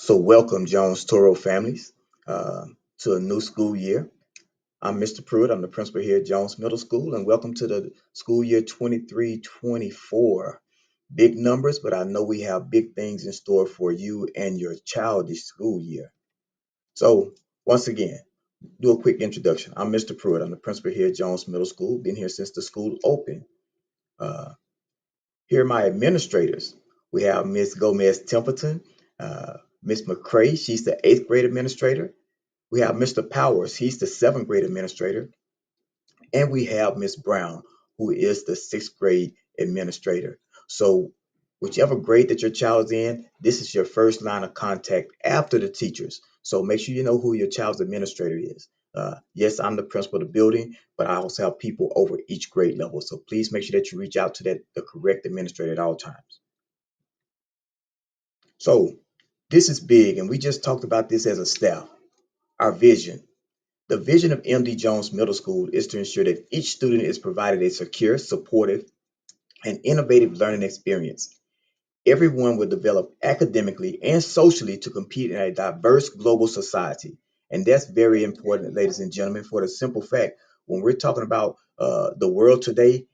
So welcome, Jones Toro families, to a new school year. I'm Mr. Pruitt. I'm the principal here at Jones Middle School, and welcome to the school year 23-24. Big numbers, but I know we have big things in store for you and your child this school year. So once again, do a quick introduction. I'm Mr. Pruitt. I'm the principal here at Jones Middle School. Been here since the school opened. Uh, Here are my administrators. We have Miss Gomez Templeton, Miss McCrae, she's the eighth grade administrator. We have Mr. Powers, he's the seventh grade administrator. And we have Miss Brown, who is the sixth grade administrator. So, whichever grade that your child is in, this is your first line of contact after the teachers. So, make sure you know who your child's administrator is. Yes, I'm the principal of the building, but I also have people over each grade level. So, please make sure that you reach out to the correct administrator at all times. So, this is big, and we just talked about this as a staff. Our vision. The vision of MD Jones Middle School is to ensure that each student is provided a secure, supportive, and innovative learning experience. Everyone will develop academically and socially to compete in a diverse global society. And that's very important, ladies and gentlemen, for the simple fact when we're talking about the world today,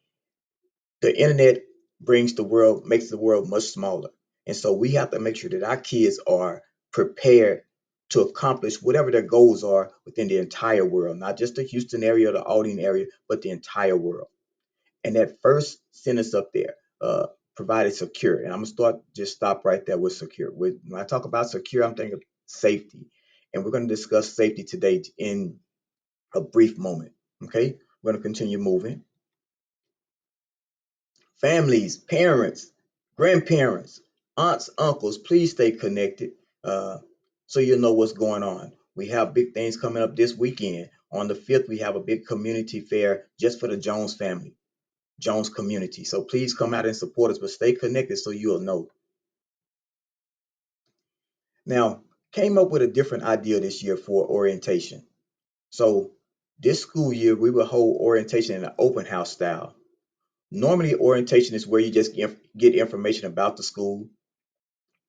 the internet makes the world much smaller. And so we have to make sure that our kids are prepared to accomplish whatever their goals are within the entire world, not just the Houston area or the Aldine area, but the entire world. And that first sentence up there, provided secure. And I'm gonna stop right there with secure. When I talk about secure, I'm thinking of safety. And we're gonna discuss safety today in a brief moment. Okay, we're gonna continue moving. Families, parents, grandparents, aunts, uncles, please stay connected uh, so you'll know what's going on. We have big things coming up this weekend. On the 5th, we have a big community fair just for the Jones family, Jones community. So please come out and support us, but stay connected so you'll know. Now, came up with a different idea this year for orientation. So this school year, we will hold orientation in an open house style. Normally, orientation is where you just get information about the school,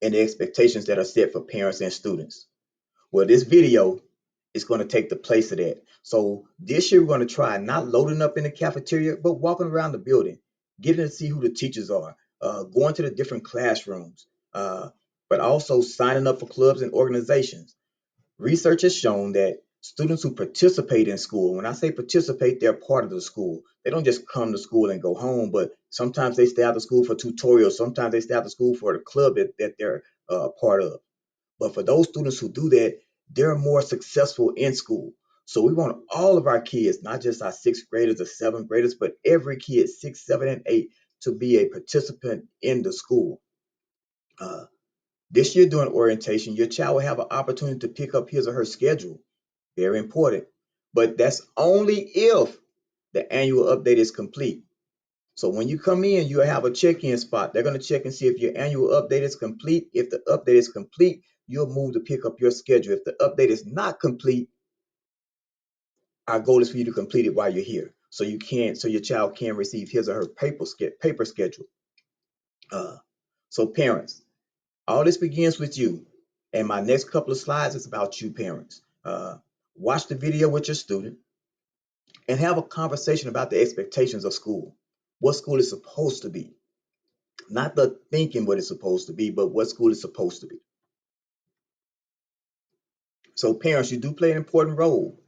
and the expectations that are set for parents and students. Well, this video is going to take the place of that. So this year we're going to try not loading up in the cafeteria, but walking around the building, getting to see who the teachers are, going to the different classrooms, but also signing up for clubs and organizations. Research has shown that students who participate in school, when I say participate, they're part of the school. They don't just come to school and go home, but sometimes they stay out of school for tutorials. Sometimes they stay out of school for the club that they're part of. But for those students who do that, they're more successful in school. So we want all of our kids, not just our sixth graders or seventh graders, but every kid, six, seven, and eight, to be a participant in the school. Uh, this year during orientation, your child will have an opportunity to pick up his or her schedule. Very important. But that's only if the annual update is complete. So when you come in, you'll have a check-in spot. They're going to check and see if your annual update is complete. If the update is complete, you'll move to pick up your schedule. If the update is not complete, our goal is for you to complete it while you're here. So your child can receive his or her paper schedule. Uh, so parents, all this begins with you. And my next couple of slides is about you parents. Watch the video with your student and have a conversation about the expectations of school. What school is supposed to be. Not the thinking what it's supposed to be, but what school is supposed to be. So parents, you do play an important role.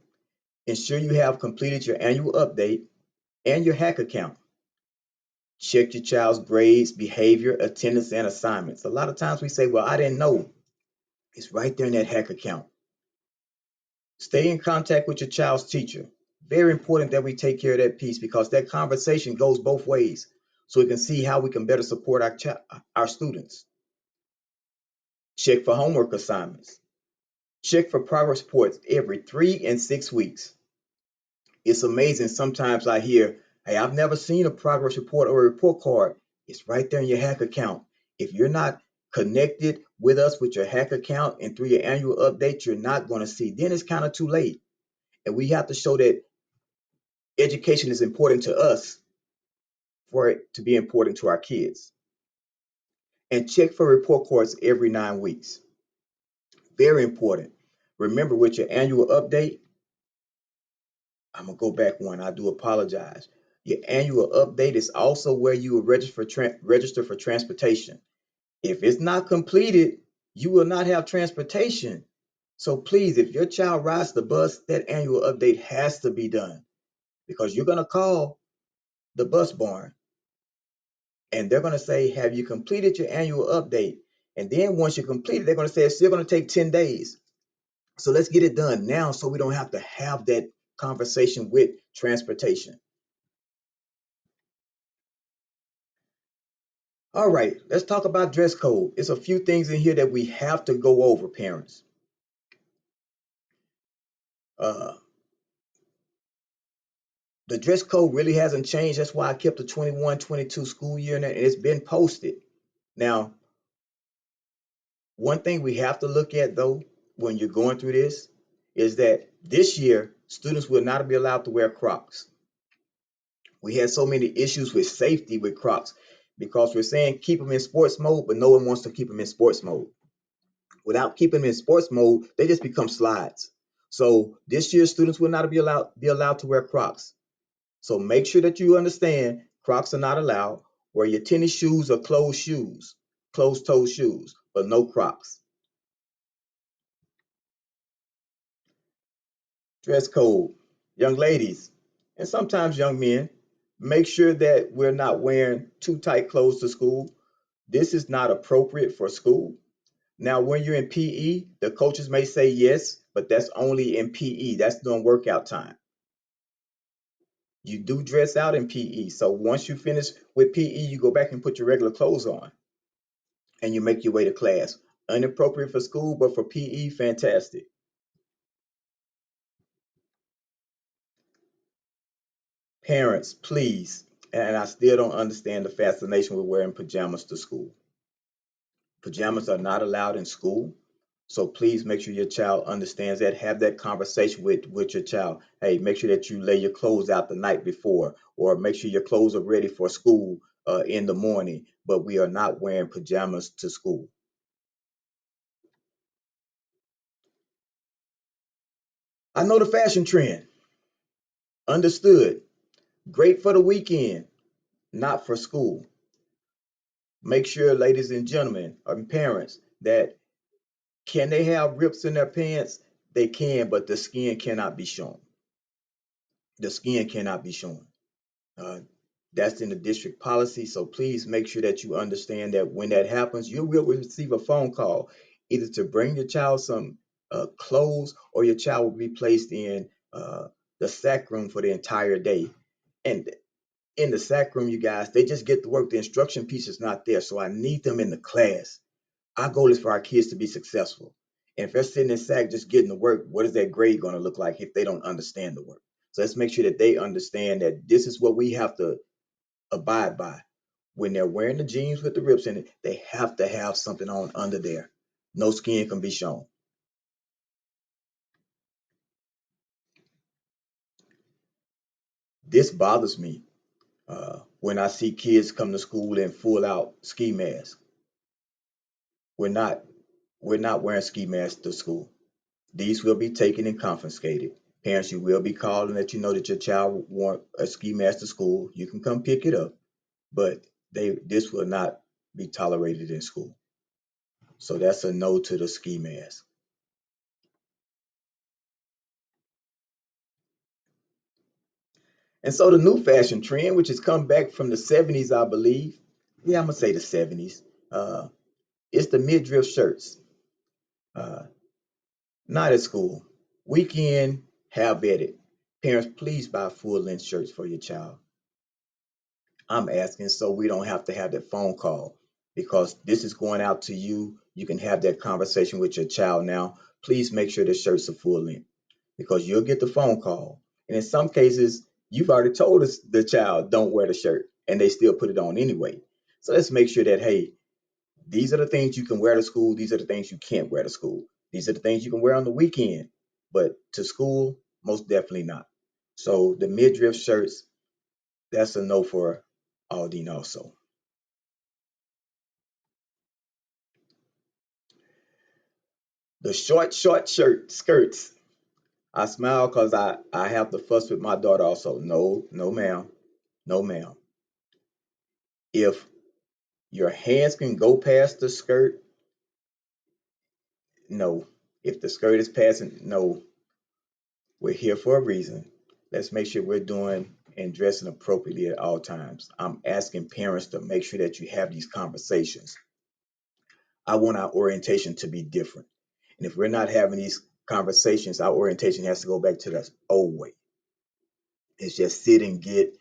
Ensure you have completed your annual update and your hack account. Check your child's grades, behavior, attendance, and assignments. A lot of times we say, well, I didn't know. It's right there in that hack account. Stay in contact with your child's teacher. Very important that we take care of that piece because that conversation goes both ways. So we can see how we can better support our students. Check for homework assignments. Check for progress reports every 3 and 6 weeks. It's amazing. Sometimes I hear, hey, I've never seen a progress report or a report card. It's right there in your hack account. If you're not connected with us with your hack account and through your annual update, you're not going to see. Then it's kind of too late. And we have to show that education is important to us for it to be important to our kids. And check for report cards every 9 weeks. Very important. Remember, with your annual update, I'm gonna go back one. I do apologize. Your annual update is also where you will register for transportation. If it's not completed, you will not have transportation. So please, if your child rides the bus, that annual update has to be done because you're gonna call the bus barn and they're gonna say, "Have you completed your annual update?" And then once you complete it, they're gonna say it's still gonna take 10 days. So let's get it done now so we don't have to have that conversation with transportation. All right, let's talk about dress code. It's a few things in here that we have to go over, parents. Uh, the dress code really hasn't changed. That's why I kept the 21-22 school year in there, and it's been posted. Now, one thing we have to look at though, when you're going through this, is that this year, students will not be allowed to wear Crocs. We had so many issues with safety with Crocs because we're saying keep them in sports mode, but no one wants to keep them in sports mode. Without keeping them in sports mode, they just become slides. So this year, students will not be allowed to wear Crocs. So make sure that you understand Crocs are not allowed. Wear your tennis shoes or closed toe shoes, but no Crocs. Dress code. Young ladies, and sometimes young men, make sure that we're not wearing too tight clothes to school. This is not appropriate for school. Now, when you're in PE, the coaches may say yes, but that's only in PE. That's during workout time. You do dress out in PE. So once you finish with PE, you go back and put your regular clothes on and you make your way to class. Inappropriate for school, but for PE, fantastic. Parents, please, and I still don't understand the fascination with wearing pajamas to school. Pajamas are not allowed in school. So please make sure your child understands that. Have that conversation with your child. Hey, make sure that you lay your clothes out the night before, or make sure your clothes are ready for school in the morning. But we are not wearing pajamas to school. I know the fashion trend. Understood. Great for the weekend, not for school. Make sure, ladies and gentlemen, and parents, that can they have rips in their pants? They can, but the skin cannot be shown. The skin cannot be shown. Uh, that's in the district policy. So please make sure that you understand that when that happens, you will receive a phone call either to bring your child some clothes or your child will be placed in the sack room for the entire day. And in the sack room, you guys, they just get to work. The instruction piece is not there. So I need them in the class. Our goal is for our kids to be successful. And if they're sitting in SAC just getting the work, what is that grade going to look like if they don't understand the work? So let's make sure that they understand that this is what we have to abide by. When they're wearing the jeans with the rips in it, they have to have something on under there. No skin can be shown. This bothers me when I see kids come to school in full out ski masks. We're not we're not wearing ski masks to school. These will be taken and confiscated. Parents, you will be called and let you know that your child want a ski mask to school. You can come pick it up, but this will not be tolerated in school. So that's a no to the ski mask. And so the new fashion trend, which has come back from the 70s, I believe. Yeah, I'm gonna say the 70s. Uh, it's the midriff shirts. Uh, not at school. Weekend, have at it. Parents, please buy full length shirts for your child. I'm asking so we don't have to have that phone call because this is going out to you. You can have that conversation with your child now. Please make sure the shirts are full length because you'll get the phone call. And in some cases, you've already told us the child don't wear the shirt and they still put it on anyway. So let's make sure that, hey, these are the things you can wear to school. These are the things you can't wear to school. These are the things you can wear on the weekend, but to school, most definitely not. So the midriff shirts, that's a no for Aldine also. The skirts. I smile because I have to fuss with my daughter also. No, no, ma'am. No, ma'am. If your hands can go past the skirt, no. If the skirt is passing, no. We're here for a reason. Let's make sure we're doing and dressing appropriately at all times. I'm asking parents to make sure that you have these conversations. I want our orientation to be different. And if we're not having these conversations, our orientation has to go back to the old way. It's just sit and get.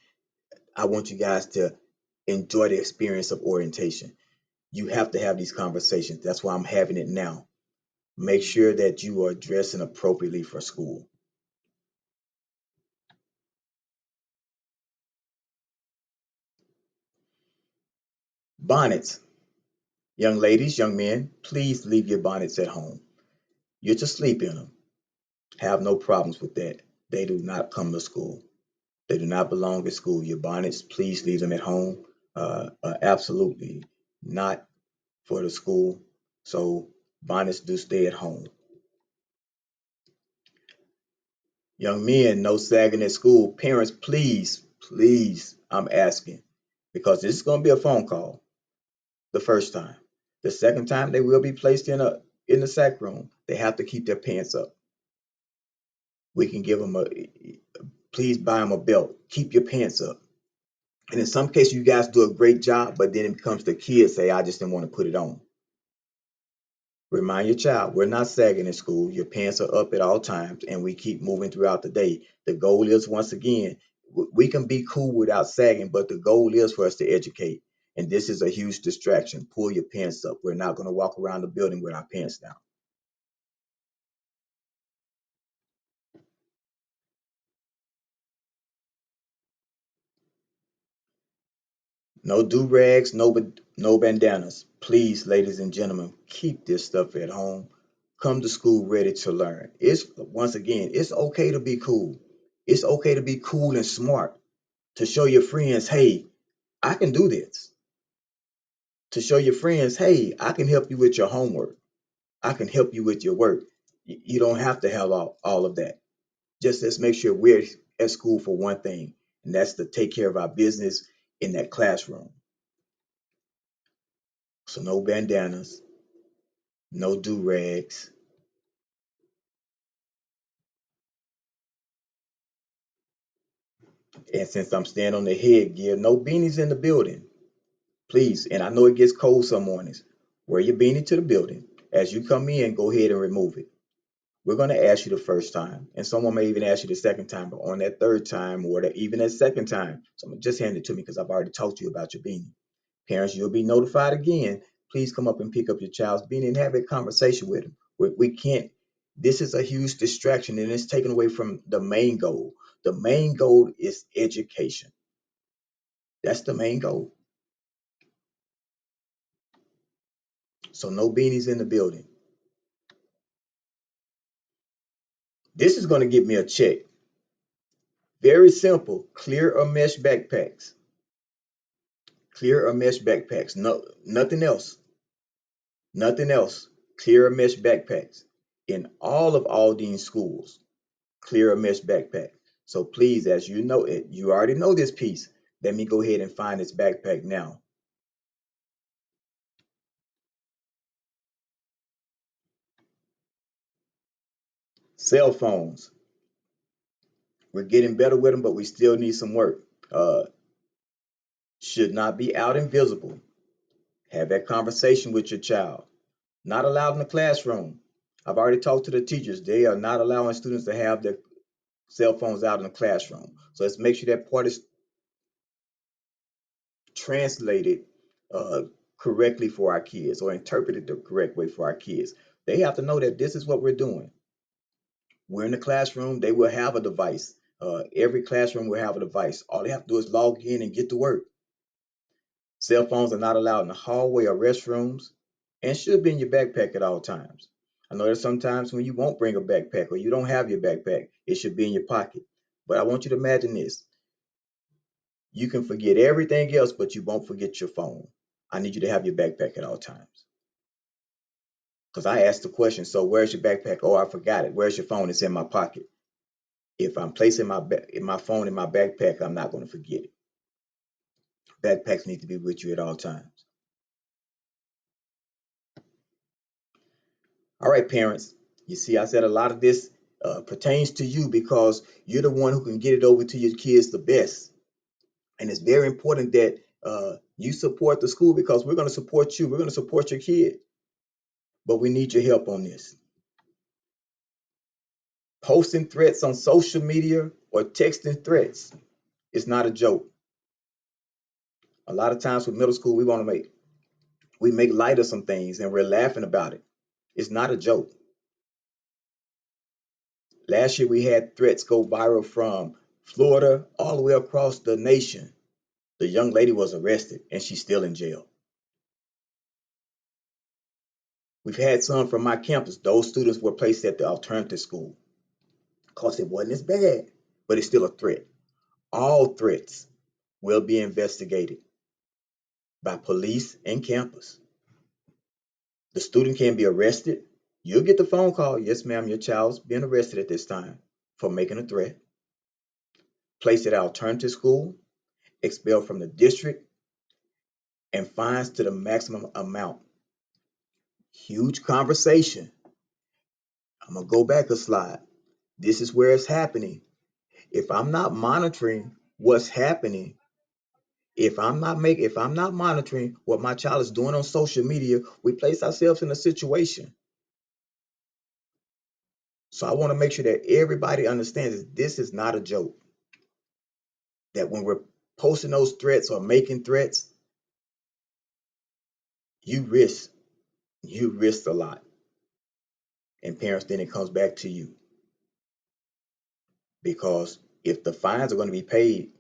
I want you guys to enjoy the experience of orientation. You have to have these conversations. That's why I'm having it now. Make sure that you are dressing appropriately for school. Bonnets. Young ladies, young men, please leave your bonnets at home. You're to sleep in them. Have no problems with that. They do not come to school. They do not belong at school. Your bonnets, please leave them at home. Absolutely not for the school. So bonnets do stay at home. Young men, no sagging at school. Parents, please, please, I'm asking, because this is going to be a phone call the first time. The second time, they will be placed in the sack room. They have to keep their pants up. We can give them a please buy them a belt. Keep your pants up. And in some cases, you guys do a great job, but then it becomes the kids say, I just didn't want to put it on. Remind your child, we're not sagging in school. Your pants are up at all times, and we keep moving throughout the day. The goal is, once again, we can be cool without sagging, but the goal is for us to educate. And this is a huge distraction. Pull your pants up. We're not going to walk around the building with our pants down. No do rags, no bandanas. Please, ladies and gentlemen, keep this stuff at home. Come to school ready to learn. It's once again, it's okay to be cool. It's okay to be cool and smart. To show your friends, hey, I can do this. To show your friends, hey, I can help you with your homework. I can help you with your work. You don't have to have all of that. Just let's make sure we're at school for one thing, and that's to take care of our business in that classroom. So no bandanas, no do rags. And since I'm staying on the headgear, no beanies in the building, please. And I know it gets cold some mornings. Wear your beanie to the building. As you come in, go ahead and remove it. We're going to ask you the first time, and someone may even ask you the second time, but on that third time or even that second time, someone just hand it to me because I've already talked to you about your beanie. Parents, you'll be notified again. Please come up and pick up your child's beanie and have a conversation with them. We can't, this is a huge distraction and it's taken away from the main goal. The main goal is education. That's the main goal. So no beanies in the building. This is going to give me a check. Very simple. Clear or mesh backpacks. Clear or mesh backpacks. No, nothing else. Nothing else. Clear or mesh backpacks. In all of Aldine schools, clear or mesh backpack. So please, as you know it, you already know this piece. Let me go ahead and find this backpack now. Cell phones. We're getting better with them, but we still need some work. Uh, should not be out and visible. Have that conversation with your child. Not allowed in the classroom. I've already talked to the teachers. They are not allowing students to have their cell phones out in the classroom. So let's make sure that part is translated uh, correctly for our kids or interpreted the correct way for our kids. They have to know that this is what we're doing. We're in the classroom, they will have a device. Every classroom will have a device. All they have to do is log in and get to work. Cell phones are not allowed in the hallway or restrooms and should be in your backpack at all times. I know there's sometimes when you won't bring a backpack or you don't have your backpack, it should be in your pocket. But I want you to imagine this. You can forget everything else, but you won't forget your phone. I need you to have your backpack at all times. Because I asked the question, so where's your backpack? Oh, I forgot it. Where's your phone? It's in my pocket. If I'm placing my phone in my backpack, I'm not going to forget it. Backpacks need to be with you at all times. All right, parents. You see, I said a lot of this pertains to you because you're the one who can get it over to your kids the best. And it's very important that you support the school because we're going to support you. We're going to support your kid. But we need your help on this. Posting threats on social media or texting threats is not a joke. A lot of times with middle school, we make light of some things and we're laughing about it. It's not a joke. Last year we had threats go viral from Florida all the way across the nation. The young lady was arrested and she's still in jail. We've had some from my campus. Those students were placed at the alternative school because it wasn't as bad, but it's still a threat. All threats will be investigated by police and campus. The student can be arrested. You'll get the phone call. Yes, ma'am, your child's being arrested at this time for making a threat. Placed at alternative school, expelled from the district, and fines to the maximum amount. Huge conversation. I'm going to go back a slide. This is where it's happening. If I'm not monitoring what's happening, if I'm not monitoring what my child is doing on social media, we place ourselves in a situation. So I want to make sure that everybody understands that this is not a joke. That when we're posting those threats or making threats, you risk a lot. And parents, then it comes back to you. Because if the fines are going to be paid,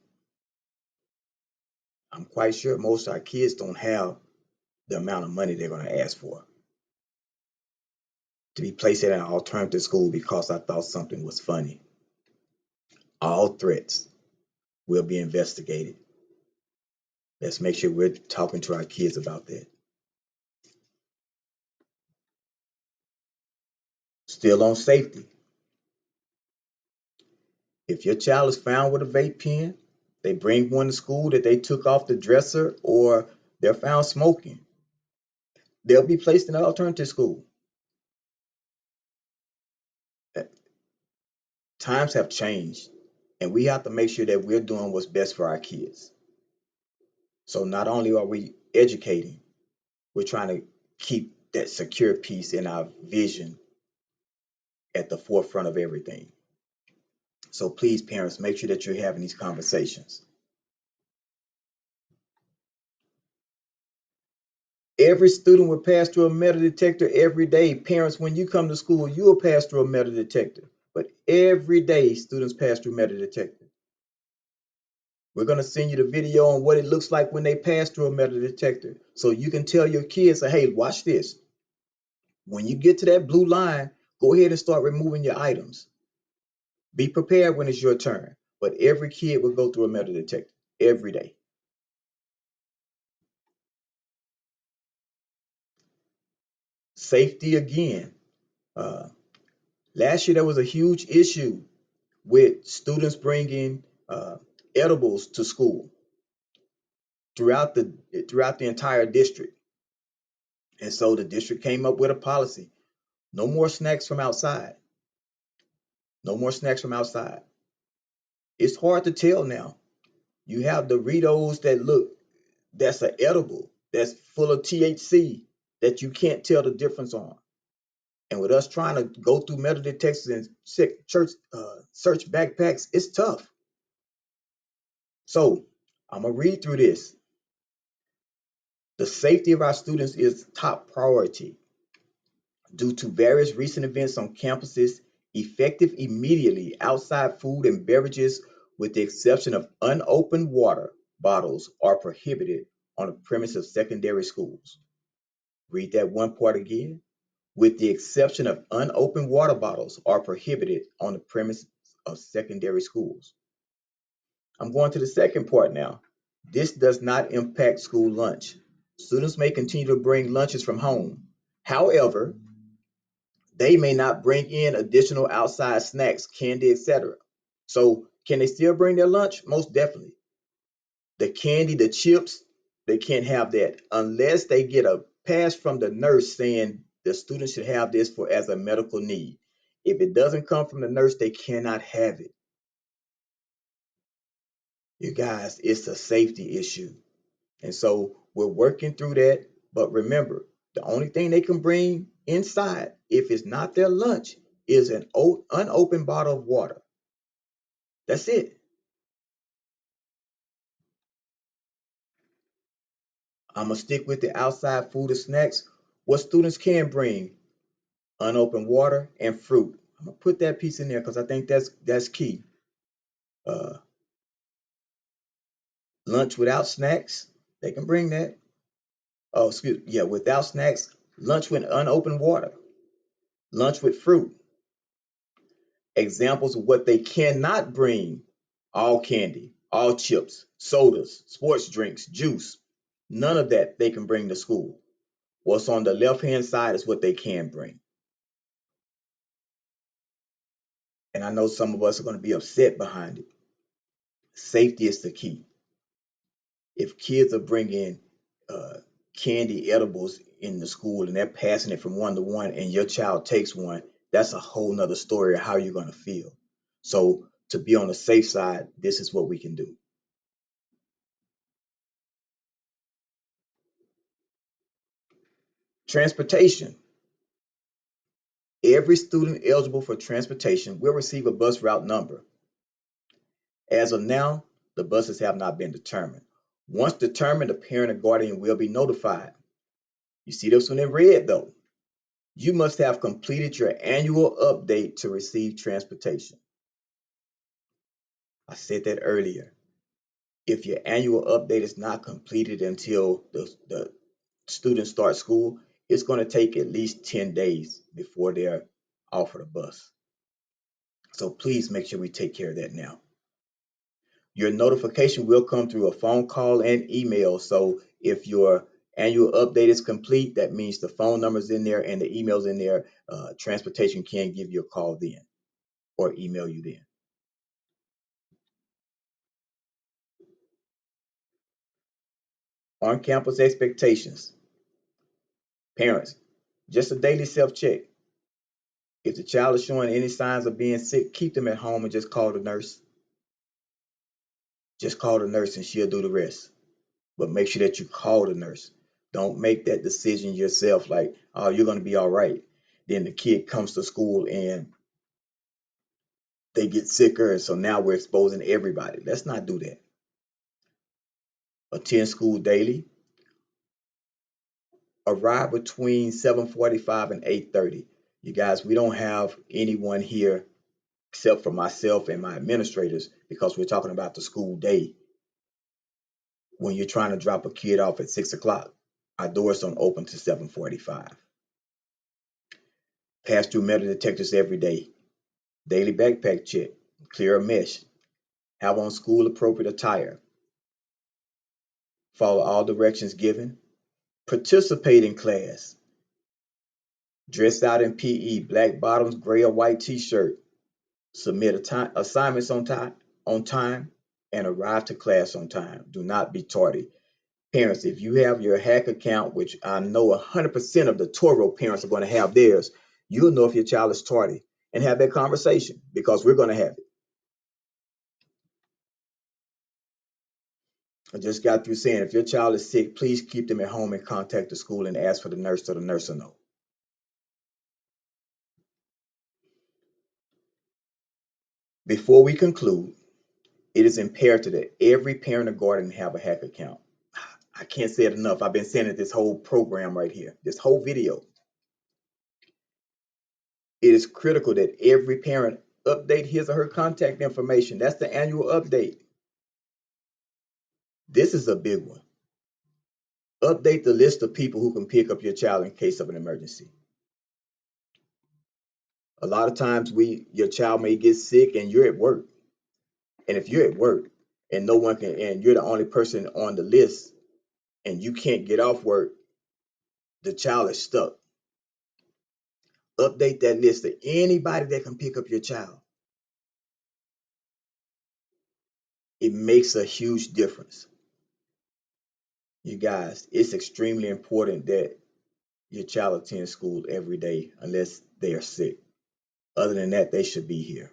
I'm quite sure most of our kids don't have the amount of money they're going to ask for to be placed at an alternative school because I thought something was funny. All threats will be investigated. Let's make sure we're talking to our kids about that. Still on safety. If your child is found with a vape pen, they bring one to school that they took off the dresser, or they're found smoking, they'll be placed in an alternative school. Times have changed, and we have to make sure that we're doing what's best for our kids. So not only are we educating, we're trying to keep that secure piece in our vision at the forefront of everything. So please, parents, make sure that you're having these conversations. Every student will pass through a metal detector every day. Parents, when you come to school, you will pass through a metal detector. But every day, students pass through metal detector. We're going to send you the video on what it looks like when they pass through a metal detector. So you can tell your kids, hey, watch this. When you get to that blue line, go ahead and start removing your items. Be prepared when it's your turn. But every kid will go through a metal detector every day. Safety again. Uh, Last year, there was a huge issue with students bringing edibles to school throughout the entire district. And so the district came up with a policy. No more snacks from outside. No more snacks from outside. It's hard to tell now. You have Doritos that's an edible, that's full of THC that you can't tell the difference on. And with us trying to go through metal detectors and search backpacks, it's tough. So I'm going to read through this. The safety of our students is top priority. Due to various recent events on campuses, effective immediately outside food and beverages, with the exception of unopened water bottles, are prohibited on the premise of secondary schools. Read that one part again. With the exception of unopened water bottles, are prohibited on the premise of secondary schools. I'm going to the second part now. This does not impact school lunch. Students may continue to bring lunches from home. However, They may not bring in additional outside snacks, candy, etc. So can they still bring their lunch? Most definitely. The candy, the chips, they can't have that unless they get a pass from the nurse saying the student should have this for as a medical need. If it doesn't come from the nurse, they cannot have it. You guys, it's a safety issue. And so we're working through that. But remember, the only thing they can bring inside, if it's not their lunch, is an unopened bottle of water. That's it. I'm going to stick with the outside food and snacks. What students can bring: unopened water and fruit. I'm going to put that piece in there because I think that's key. Uh, Lunch without snacks, they can bring that. Oh, excuse me. Yeah, without snacks, lunch with unopened water, lunch with fruit. Examples of what they cannot bring: all candy, all chips, sodas, sports drinks, juice. None of that they can bring to school. What's on the left hand side is what they can bring. And I know some of us are going to be upset behind it. Safety is the key. If kids are bringing uh, candy edibles in the school and they're passing it from one to one and your child takes one, that's a whole nother story of how you're going to feel. So to be on the safe side, this is what we can do. Transportation. Every student eligible for transportation will receive a bus route number. As of now, the buses have not been determined. Once determined, the parent or guardian will be notified. You see this one in red though. You must have completed your annual update to receive transportation. I said that earlier. If your annual update is not completed until the students start school, it's going to take at least 10 days before they're offered a bus. So please make sure we take care of that now. Your notification will come through a phone call and email. So if your annual update is complete, that means the phone number's in there and the email's in there. Transportation can give you a call then or email you then. On campus expectations. Parents, just a daily self check. If the child is showing any signs of being sick, keep them at home and just call the nurse. Just call the nurse and she'll do the rest. But make sure that you call the nurse. Don't make that decision yourself like, oh, you're going to be all right. Then the kid comes to school and they get sicker. And so now we're exposing everybody. Let's not do that. Attend school daily. Arrive between 7:45 and 8:30. You guys, we don't have anyone here except for myself and my administrators because we're talking about the school day. When you're trying to drop a kid off at 6 o'clock, our doors don't open to 7:45. Pass through metal detectors every day. Daily backpack check. Clear a mesh. Have on school appropriate attire. Follow all directions given. Participate in class. Dress out in PE, black bottoms, gray or white t-shirt. Submit assignments on time, and arrive to class on time. Do not be tardy. Parents, if you have your hack account, which I know 100% of the Toro parents are going to have theirs, you'll know if your child is tardy and have that conversation because we're going to have it. I just got through saying if your child is sick, please keep them at home and contact the school and ask for the nurse so the nurse will know. Before we conclude, it is imperative that every parent or guardian have a hack account. I can't say it enough. I've been saying it this whole program right here, this whole video. It is critical that every parent update his or her contact information. That's the annual update. This is a big one. Update the list of people who can pick up your child in case of an emergency. A lot of times your child may get sick and you're at work. And if you're at work and no one can, and you're the only person on the list and you can't get off work, the child is stuck. Update that list to anybody that can pick up your child. It makes a huge difference. You guys, it's extremely important that your child attends school every day unless they are sick. Other than that, they should be here.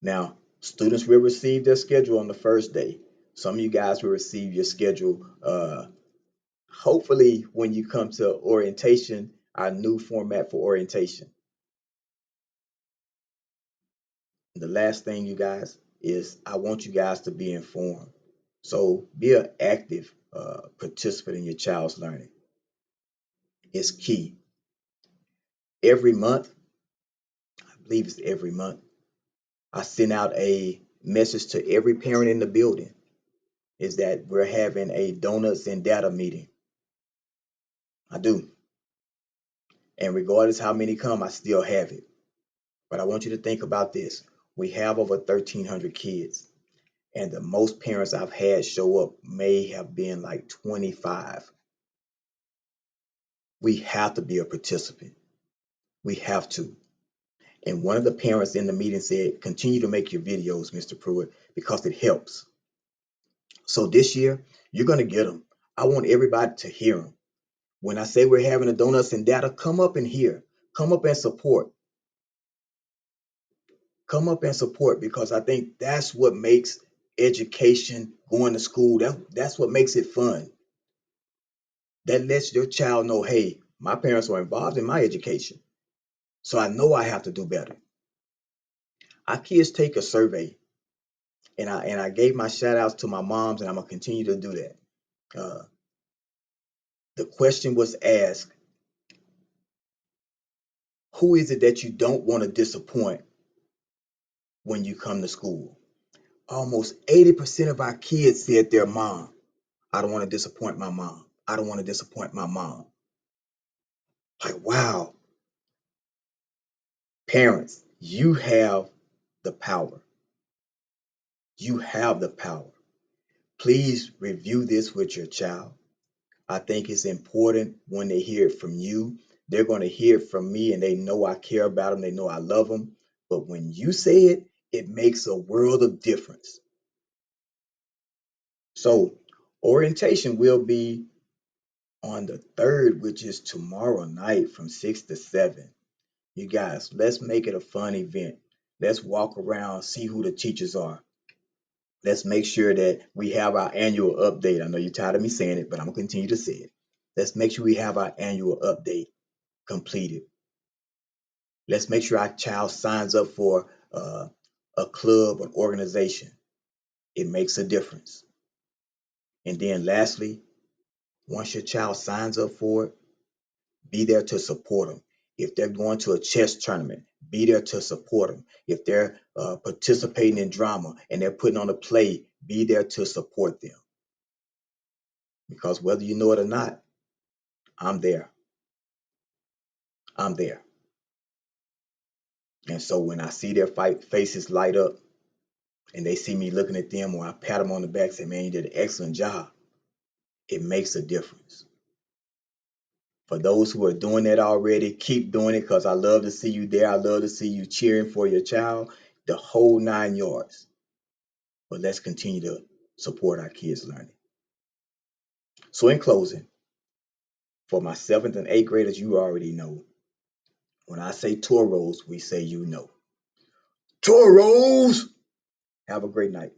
Now, students will receive their schedule on the first day. Some of you guys will receive your schedule hopefully when you come to orientation, our new format for orientation. The last thing, you guys, is I want you guys to be informed. So be an active participant in your child's learning. It's key. Every month, I believe it's every month, I send out a message to every parent in the building is that we're having a donuts and data meeting. I do. And regardless how many come, I still have it. But I want you to think about this. We have over 1,300 kids, and the most parents I've had show up may have been like 25. We have to be a participant. We have to. And one of the parents in the meeting said, continue to make your videos, Mr. Pruitt, because it helps. So this year, you're going to get them. I want everybody to hear them. When I say we're having a donuts and data, come up and hear. Come up and support. Come up and support, because I think that's what makes education, going to school, that's what makes it fun. That lets your child know, hey, my parents were involved in my education, so I know I have to do better. Our kids take a survey, and I gave my shout outs to my moms, and I'm gonna continue to do that. The question was asked, who is it that you don't want to disappoint when you come to school? Almost 80% of our kids said their mom. I don't want to disappoint my mom. I don't want to disappoint my mom. Like, wow. Parents, you have the power. You have the power. Please review this with your child. I think it's important when they hear it from you. They're going to hear it from me, and they know I care about them. They know I love them. But when you say it, it makes a world of difference. So, orientation will be on the 3rd, which is tomorrow night from 6 to 7. You guys, let's make it a fun event. Let's walk around, see who the teachers are. Let's make sure that we have our annual update. I know you're tired of me saying it, but I'm going to continue to say it. Let's make sure we have our annual update completed. Let's make sure our child signs up for a club or organization. It makes a difference. And then lastly, once your child signs up for it, be there to support them. If they're going to a chess tournament, be there to support them. If they're participating in drama and they're putting on a play, be there to support them. Because whether you know it or not, I'm there. I'm there. And so when I see their faces light up and they see me looking at them, or I pat them on the back and say, man, you did an excellent job, it makes a difference. For those who are doing that already, keep doing it, because I love to see you there. I love to see you cheering for your child, the whole 9 yards. But let's continue to support our kids' learning. So in closing, for my 7th and 8th graders, you already know. When I say toros, we say you know. Toros! Have a great night.